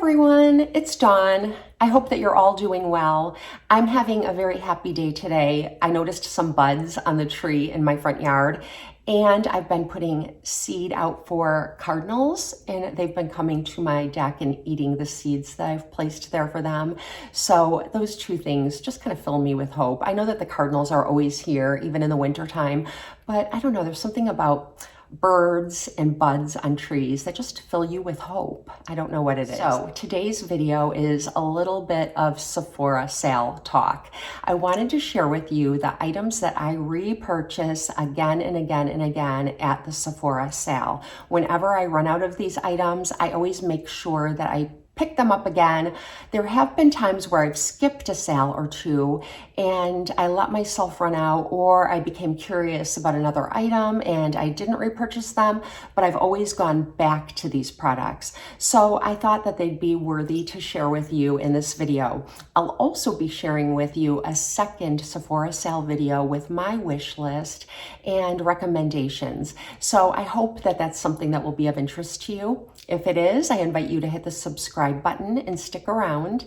everyone, it's Dawn. I hope that you're all doing well. I'm having a very happy day today. I noticed some buds on the tree in my front yard, and I've been putting seed out for cardinals, and they've been coming to my deck and eating the seeds that I've placed there for them. So those two things just kind of fill me with hope. I know that the cardinals are always here, even in the wintertime, but I don't know, there's something about birds and buds on trees that just fill you with hope. I don't know what it is. So today's video is a little bit of Sephora sale talk. I wanted to share with you the items that I repurchase again and again and again at the Sephora sale. Whenever I run out of these items, I always make sure that I pick them up again. There have been times where I've skipped a sale or two and I let myself run out, or I became curious about another item and I didn't repurchase them, but I've always gone back to these products. So I thought that they'd be worthy to share with you in this video. I'll also be sharing with you a second Sephora sale video with my wish list and recommendations. So I hope that that's something that will be of interest to you. If it is, I invite you to hit the subscribe button and stick around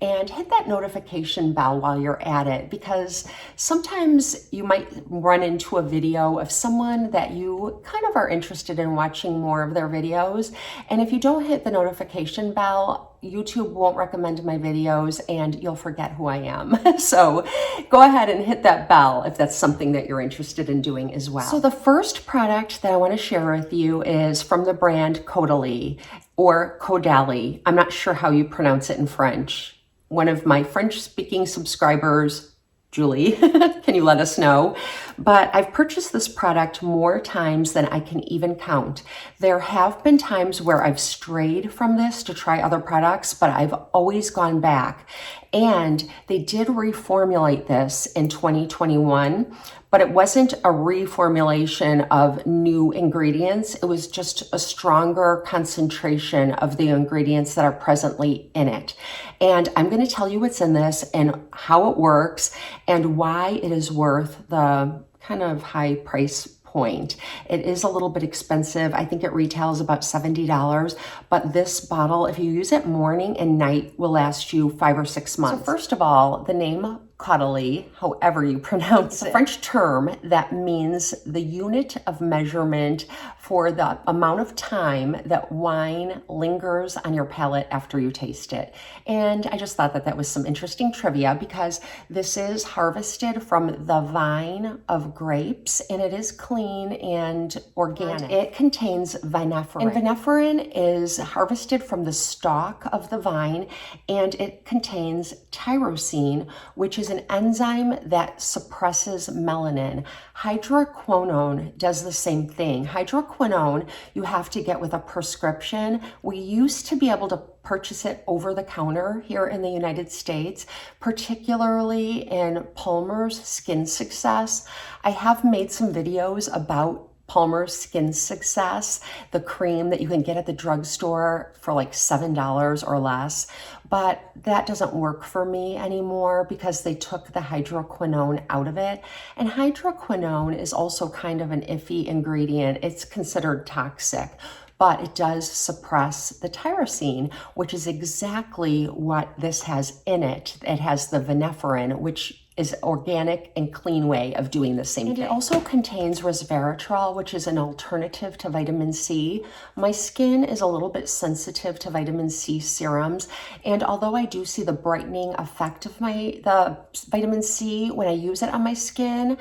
and hit that notification bell while you're at it, because sometimes you might run into a video of someone that you kind of are interested in watching more of their videos. And if you don't hit the notification bell, YouTube won't recommend my videos and you'll forget who I am. So go ahead and hit that bell if that's something that you're interested in doing as well. So the first product that I want to share with you is from the brand Caudalie, or Caudalie. I'm not sure how you pronounce it in French. One of my French-speaking subscribers, Julie, can you let us know? But I've purchased this product more times than I can even count. There have been times where I've strayed from this to try other products, but I've always gone back. And they did reformulate this in 2021, but it wasn't a reformulation of new ingredients. It was just a stronger concentration of the ingredients that are presently in it. And I'm going to tell you what's in this and how it works and why it is worth the kind of high price point. It is a little bit expensive. I think it retails about $70, but this bottle, if you use it morning and night, will last you 5 or 6 months. So first of all, the name Caudalie, however you pronounce it, a French term that means the unit of measurement for the amount of time that wine lingers on your palate after you taste it. And I just thought that that was some interesting trivia, because this is harvested from the vine of grapes and it is clean and organic. It contains viniferin. And viniferin is harvested from the stalk of the vine, and it contains tyrosine, which is an enzyme that suppresses melanin. Hydroquinone does the same thing. Hydroquinone you have to get with a prescription. We used to be able to purchase it over the counter here in the United States, particularly in Palmer's Skin Success. I have made some videos about Palmer's Skin Success, the cream that you can get at the drugstore for like $7 or less. But that doesn't work for me anymore because they took the hydroquinone out of it. And hydroquinone is also kind of an iffy ingredient. It's considered toxic, but it does suppress the tyrosine, which is exactly what this has in it. It has the viniferin, which is organic and clean way of doing the same thing. It also contains resveratrol, which is an alternative to vitamin C. My skin is a little bit sensitive to vitamin C serums, and although I do see the brightening effect of the vitamin C when I use it on my skin,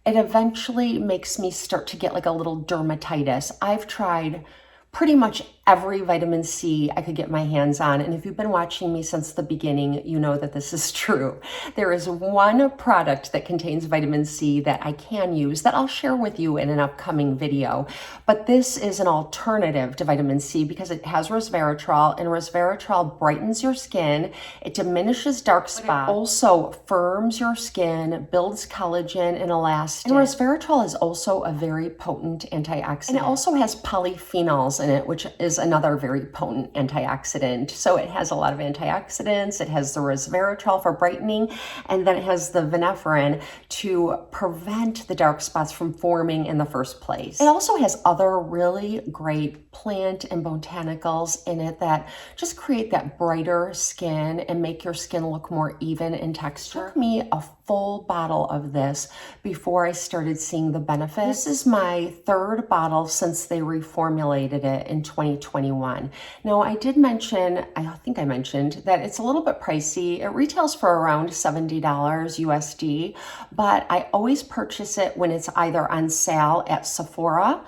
it eventually makes me start to get like a little dermatitis. I've tried pretty much every vitamin C I could get my hands on. And if you've been watching me since the beginning, you know that this is true. There is one product that contains vitamin C that I can use that I'll share with you in an upcoming video. But this is an alternative to vitamin C because it has resveratrol, and resveratrol brightens your skin. It diminishes dark spots. It also firms your skin, builds collagen and elastin. And resveratrol is also a very potent antioxidant. And it also has polyphenols in it, which is another very potent antioxidant. So it has a lot of antioxidants. It has the resveratrol for brightening, and then it has the viniferin to prevent the dark spots from forming in the first place. It also has other really great plant and botanicals in it that just create that brighter skin and make your skin look more even in texture. It took me a full bottle of this before I started seeing the benefits. This is my third bottle since they reformulated it in 2021. Now, I did mention, I think I mentioned, that it's a little bit pricey. It retails for around $70 USD, but I always purchase it when it's either on sale at Sephora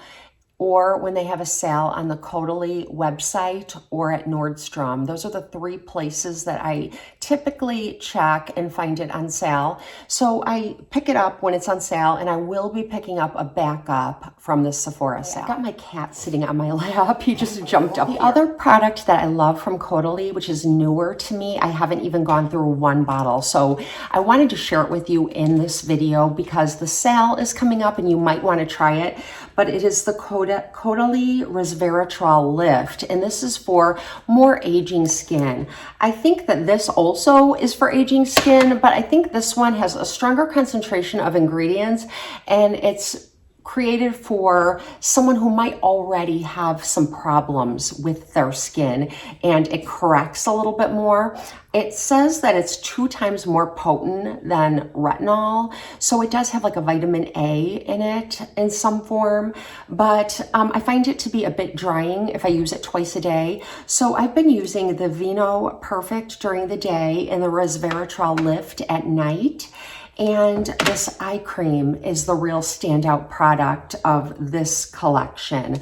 or when they have a sale on the Caudalie website or at Nordstrom. Those are the three places that I typically check and find it on sale. So I pick it up when it's on sale, and I will be picking up a backup from the Sephora sale. I got my cat sitting on my lap. He just jumped up. The other product that I love from Caudalie, which is newer to me, I haven't even gone through one bottle. So I wanted to share it with you in this video because the sale is coming up and you might want to try it. But it is the Caudalie Resveratrol Lift, and this is for more aging skin. I think that this also is for aging skin, but I think this one has a stronger concentration of ingredients, and it's created for someone who might already have some problems with their skin, and it corrects a little bit more. It says that it's 2 times more potent than retinol, so it does have like a vitamin A in it in some form, but I find it to be a bit drying if I use it twice a day. So I've been using the Vinoperfect during the day and the Resveratrol Lift at night. And this eye cream is the real standout product of this collection.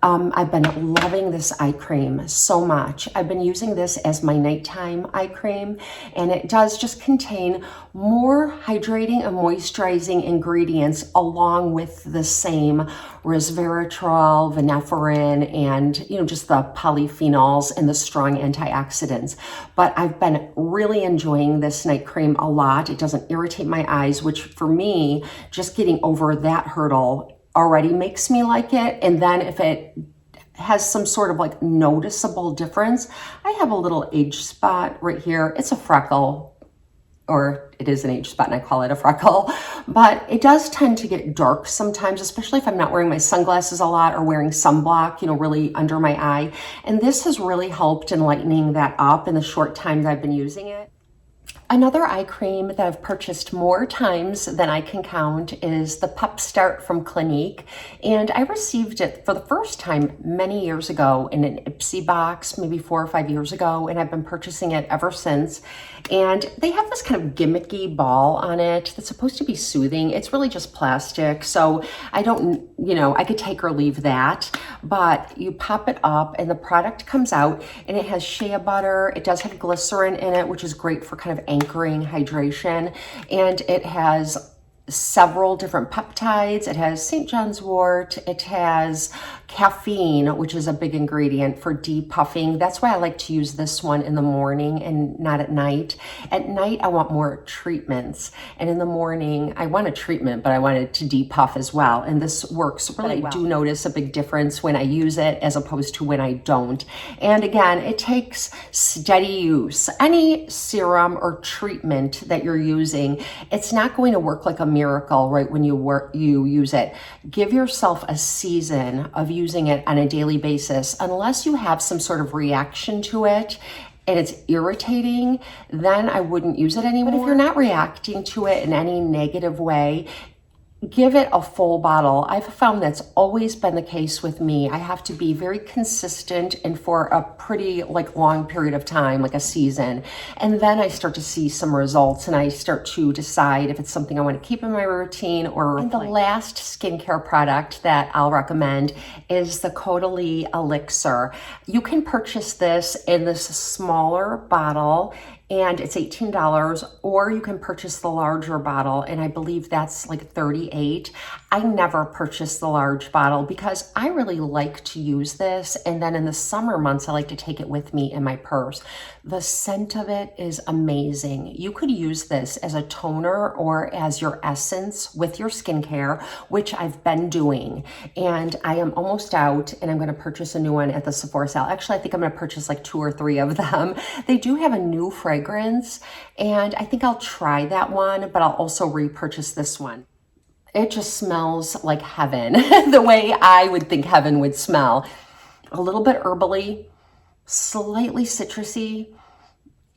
I've been loving this eye cream so much. I've been using this as my nighttime eye cream, and it does just contain more hydrating and moisturizing ingredients along with the same resveratrol, viniferin, and just the polyphenols and the strong antioxidants. But I've been really enjoying this night cream a lot. It doesn't irritate my eyes, which for me, just getting over that hurdle already makes me like it. And then if it has some sort of like noticeable difference, I have a little age spot right here. It's a freckle, or it is an age spot and I call it a freckle, but it does tend to get dark sometimes, especially if I'm not wearing my sunglasses a lot or wearing sunblock, really under my eye. And this has really helped in lightening that up in the short time that I've been using it. Another eye cream that I've purchased more times than I can count is the Pep Start from Clinique. And I received it for the first time many years ago in an Ipsy box, maybe 4 or 5 years ago, and I've been purchasing it ever since. And they have this kind of gimmicky ball on it that's supposed to be soothing. It's really just plastic, so I don't, I could take or leave that. But you pop it up and the product comes out, and it has shea butter. It does have glycerin in it, which is great for kind of anchoring hydration, and it has several different peptides. It has St. John's wort. It has caffeine, which is a big ingredient for depuffing. That's why I like to use this one in the morning and not at night. At night, I want more treatments. And in the morning, I want a treatment, but I want it to depuff as well. And this works really well. I do notice a big difference when I use it as opposed to when I don't. And again, it takes steady use. Any serum or treatment that you're using, it's not going to work like a miracle right when you use it. Give yourself a season of using it on a daily basis. Unless you have some sort of reaction to it and it's irritating, then I wouldn't use it anymore. But if you're not reacting to it in any negative way, give it a full bottle. I've found that's always been the case with me. I have to be very consistent and for a pretty long period of time, like a season. And then I start to see some results and I start to decide if it's something I want to keep in my routine or replace. And the last skincare product that I'll recommend is the Caudalie Elixir. You can purchase this in this smaller bottle and it's $18, or you can purchase the larger bottle, and I believe that's like $38. I never purchase the large bottle because I really like to use this, and then in the summer months I like to take it with me in my purse. The scent of it is amazing. You could use this as a toner or as your essence with your skincare, which I've been doing, and I am almost out, and I'm going to purchase a new one at the Sephora sale. Actually, I think I'm going to purchase like 2 or 3 of them. They do have a new fragrance, and I think I'll try that one, but I'll also repurchase this one. It just smells like heaven, the way I would think heaven would smell. A little bit herbally, slightly citrusy,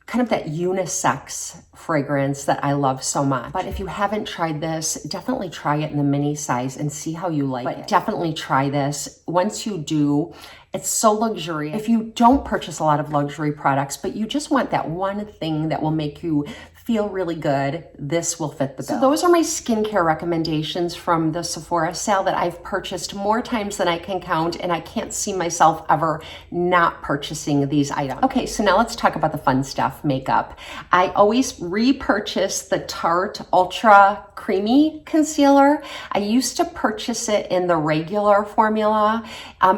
kind of that unisex fragrance that I love so much. But if you haven't tried this, definitely try it in the mini size and see how you like it. Definitely try this. Once you do, it's so luxurious. If you don't purchase a lot of luxury products, but you just want that one thing that will make you feel really good, this will fit the bill. So those are my skincare recommendations from the Sephora sale that I've purchased more times than I can count, and I can't see myself ever not purchasing these items. Okay, so now let's talk about the fun stuff, makeup. I always repurchase the Tarte Ultra Creamy Concealer. I used to purchase it in the regular formula.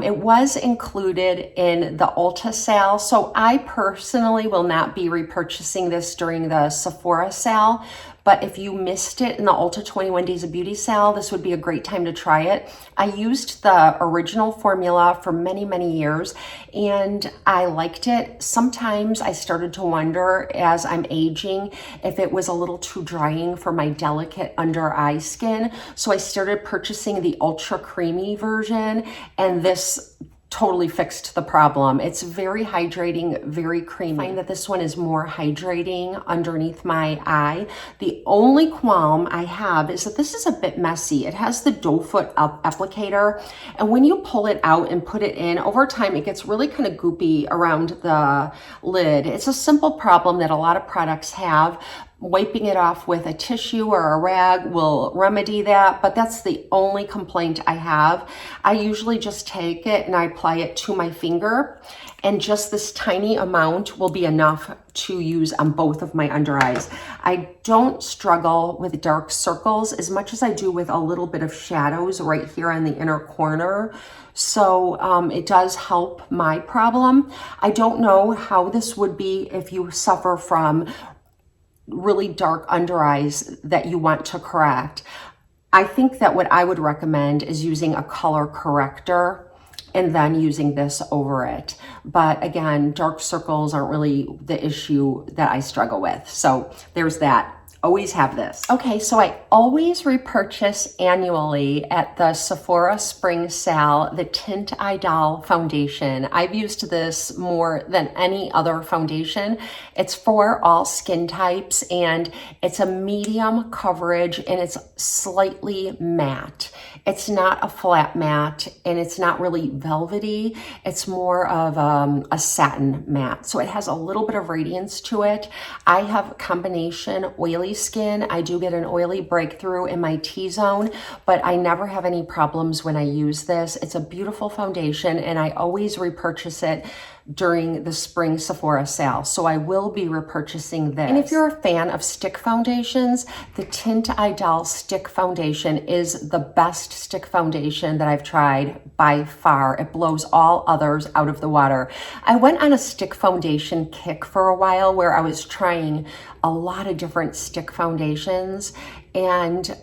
It was included in the Ulta sale, so I personally will not be repurchasing this during the Sephora sale, but if you missed it in the Ulta 21 Days of Beauty sale, this would be a great time to try it. I used the original formula for many, many years, and I liked it. Sometimes I started to wonder as I'm aging if it was a little too drying for my delicate under eye skin, so I started purchasing the Ultra Creamy version, and this totally fixed the problem. It's very hydrating, very creamy. I find that this one is more hydrating underneath my eye. The only qualm I have is that this is a bit messy. It has the doe foot applicator, and when you pull it out and put it in, over time it gets really kind of goopy around the lid. It's a simple problem that a lot of products have. Wiping it off with a tissue or a rag will remedy that, but that's the only complaint I have. I usually just take it and I apply it to my finger, and just this tiny amount will be enough to use on both of my under eyes. I don't struggle with dark circles as much as I do with a little bit of shadows right here on the inner corner. So it does help my problem. I don't know how this would be if you suffer from really dark under eyes that you want to correct. I think that what I would recommend is using a color corrector and then using this over it. But again, dark circles aren't really the issue that I struggle with. So there's that. Always have this. Okay, so I always repurchase annually at the Sephora Spring Sale the Tinted Doll foundation. I've used this more than any other foundation. It's for all skin types, and it's a medium coverage, and it's slightly matte. It's not a flat matte, and it's not really velvety. It's more of a satin matte. So it has a little bit of radiance to it. I have combination oily skin. I do get an oily breakthrough in my T-zone, but I never have any problems when I use this. It's a beautiful foundation, and I always repurchase it during the spring Sephora sale. So I will be repurchasing this. And if you're a fan of stick foundations, the Tinted Doll stick foundation is the best stick foundation that I've tried by far. It blows all others out of the water. I went on a stick foundation kick for a while where I was trying a lot of different stick foundations, and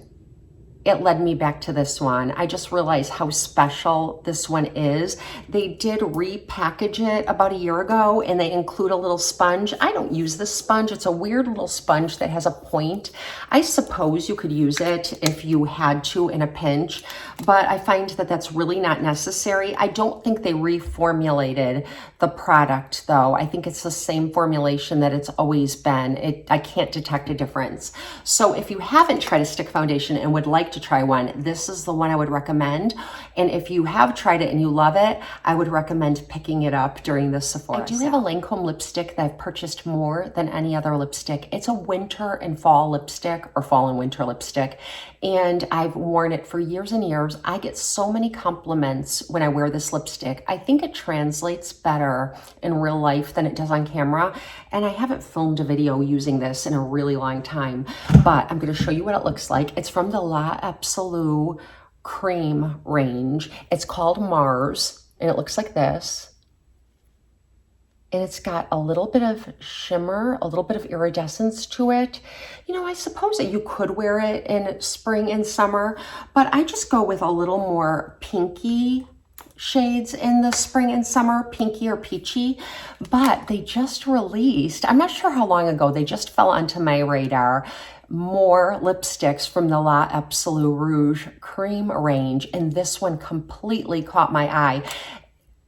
it led me back to this one. I just realized how special this one is. They did repackage it about a year ago, and they include a little sponge. I don't use this sponge. It's a weird little sponge that has a point. I suppose you could use it if you had to in a pinch, but I find that that's really not necessary. I don't think they reformulated the product though. I think it's the same formulation that it's always been. I can't detect a difference. So if you haven't tried a stick foundation and would like to try one, this is the one I would recommend. And if you have tried it and you love it, I would recommend picking it up during the Sephora I do have a Lancôme lipstick that I've purchased more than any other lipstick. It's a winter and fall lipstick, or fall and winter lipstick, and I've worn it for years and years. I get so many compliments when I wear this lipstick. I think it translates better in real life than it does on camera, and I haven't filmed a video using this in a really long time, but I'm going to show you what it looks like. It's from the Absolue cream range. It's called Mars, and it looks like this. And it's got a little bit of shimmer, a little bit of iridescence to it. You know, I suppose that you could wear it in spring and summer, but I just go with a little more pinky shades in the spring and summer, pinky or peachy. But they just released, I'm not sure how long ago, they just fell onto my radar, more lipsticks from the Absolue Rouge cream range, and this one completely caught my eye.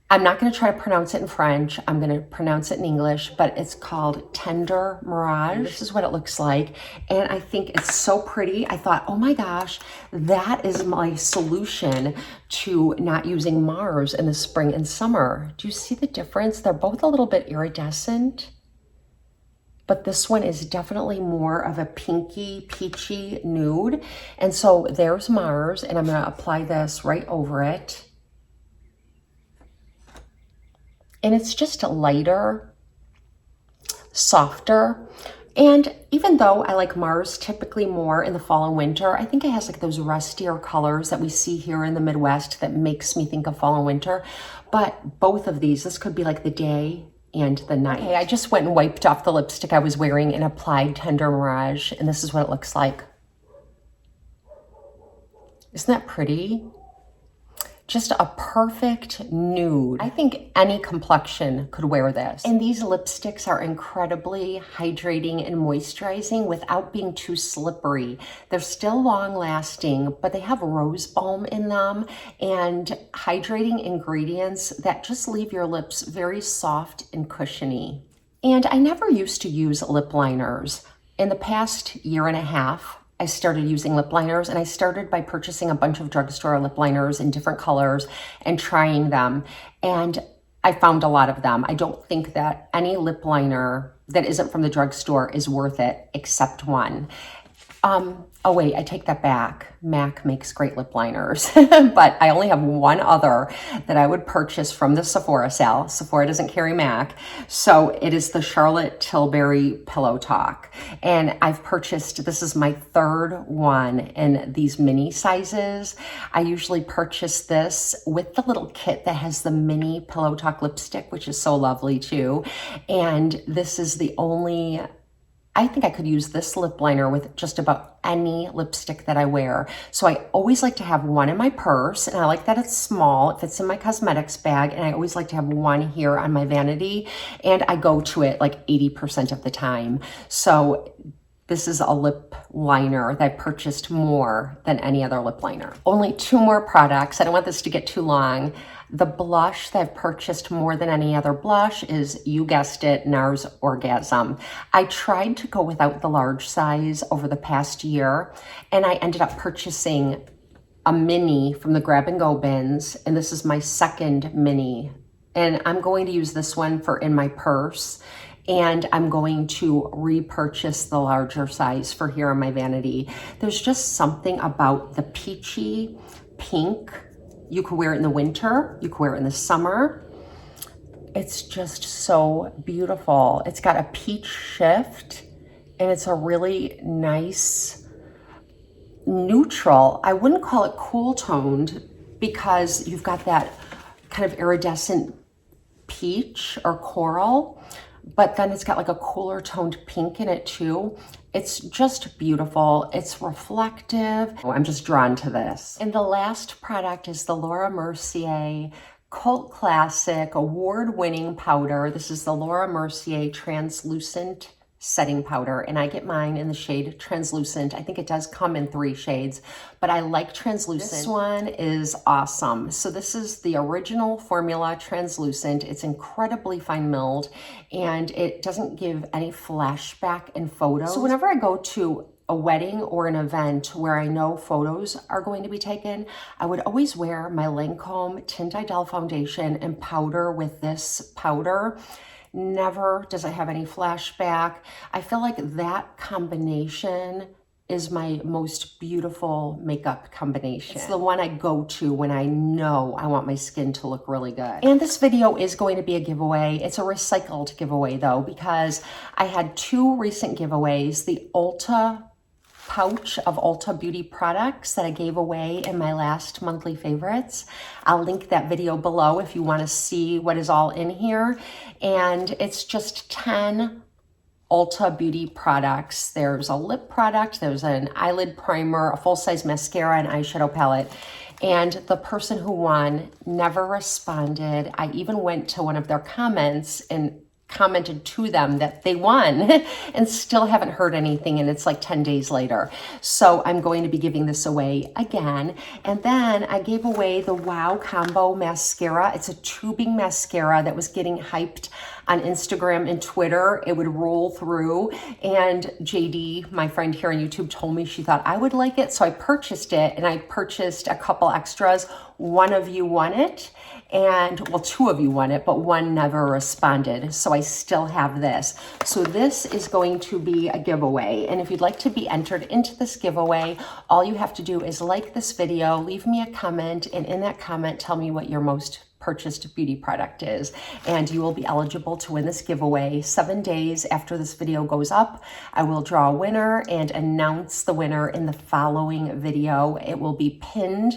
I'm not going to try to pronounce it in French. I'm going to pronounce it in English, but it's called Tendre Mirage. This is what it looks like, and I think it's so pretty. I thought, oh my gosh, that is my solution to not using Mars in the spring and summer. Do you see the difference? They're both a little bit iridescent, but this one is definitely more of a pinky, peachy nude. And so there's Mars, and I'm going to apply this right over it. And it's just lighter, softer. And even though I like Mars typically more in the fall and winter, I think it has like those rustier colors that we see here in the Midwest that makes me think of fall and winter. But both of these, this could be like the day and the night. Okay, I just went and wiped off the lipstick I was wearing and applied Tendre Mirage, and this is what it looks like. Isn't that pretty? Just a perfect nude. I think any complexion could wear this. And these lipsticks are incredibly hydrating and moisturizing without being too slippery. They're still long lasting, but they have rose balm in them and hydrating ingredients that just leave your lips very soft and cushiony. And I never used to use lip liners. In the past year and a half, I started using lip liners, and I started by purchasing a bunch of drugstore lip liners in different colors and trying them. And I found a lot of them. I don't think that any lip liner that isn't from the drugstore is worth it, except one. Oh wait, I take that back. MAC makes great lip liners, but I only have one other that I would purchase from the Sephora sale. Sephora doesn't carry MAC, so it is the Charlotte Tilbury Pillow Talk. And I've purchased, this is my third one in these mini sizes. I usually purchase this with the little kit that has the mini Pillow Talk lipstick, which is so lovely too. And this is the only, I think I could use this lip liner with just about any lipstick that I wear. So I always like to have one in my purse, and I like that it's small. It fits in my cosmetics bag, and I always like to have one here on my vanity, and I go to it like 80% of the time. So this is a lip liner that I purchased more than any other lip liner. Only two more products. I don't want this to get too long. The blush that I've purchased more than any other blush is, you guessed it, Nars Orgasm. I tried to go without the large size over the past year, and I ended up purchasing a mini from the grab and go bins, and this is my second mini. And I'm going to use this one for in my purse, and I'm going to repurchase the larger size for here on my vanity. There's just something about the peachy pink. You could wear it in the winter, you could wear it in the summer. It's just so beautiful. It's got a peach shift, and it's a really nice neutral. I wouldn't call it cool toned because you've got that kind of iridescent peach or coral, but then it's got like a cooler toned pink in it too. It's just beautiful. It's reflective. Oh, I'm just drawn to this. And the last product is the Laura Mercier cult classic award-winning powder. This is the Laura Mercier Translucent setting powder, and I get mine in the shade Translucent. I think it does come in 3 shades, but I like Translucent. This one is awesome. So this is the original formula Translucent. It's incredibly fine milled, and it doesn't give any flashback in photos. So whenever I go to a wedding or an event where I know photos are going to be taken, I would always wear my Lancôme Tinted Doll foundation and powder with this powder. Never does it have any flashback. I feel like that combination is my most beautiful makeup combination. It's the one I go to when I know I want my skin to look really good. And this video is going to be a giveaway. It's a recycled giveaway though, because I had 2 recent giveaways. The Ulta pouch of Ulta beauty products that I gave away in my last monthly favorites. I'll link that video below if you want to see what is all in here. And it's just 10 Ulta beauty products. There's a lip product, there's an eyelid primer, a full-size mascara, and eyeshadow palette. And the person who won never responded. I even went to one of their comments and commented to them that they won and still haven't heard anything, and it's like 10 days later. So I'm going to be giving this away again. And then I gave away the Wow Combo Mascara. It's a tubing mascara that was getting hyped on Instagram and Twitter. It would roll through, and JD, my friend here on YouTube, told me she thought I would like it, so I purchased it, and I purchased a couple extras. One of you won it, and well, 2 of you won it, but 1 never responded, so I still have this. So this is going to be a giveaway, and if you'd like to be entered into this giveaway, all you have to do is like this video, leave me a comment, and in that comment, tell me what your most purchased beauty product is, and you will be eligible to win this giveaway. 7 days after this video goes up, I will draw a winner and announce the winner in the following video. It will be pinned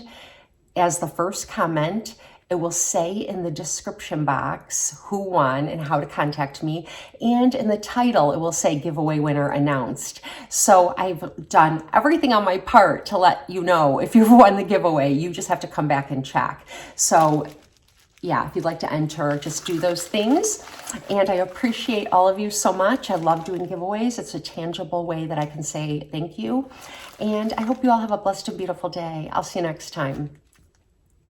as the first comment. It will say in the description box who won and how to contact me. And in the title, it will say giveaway winner announced. So I've done everything on my part to let you know if you've won the giveaway. You just have to come back and check. So yeah, if you'd like to enter, just do those things. And I appreciate all of you so much. I love doing giveaways. It's a tangible way that I can say thank you. And I hope you all have a blessed and beautiful day. I'll see you next time.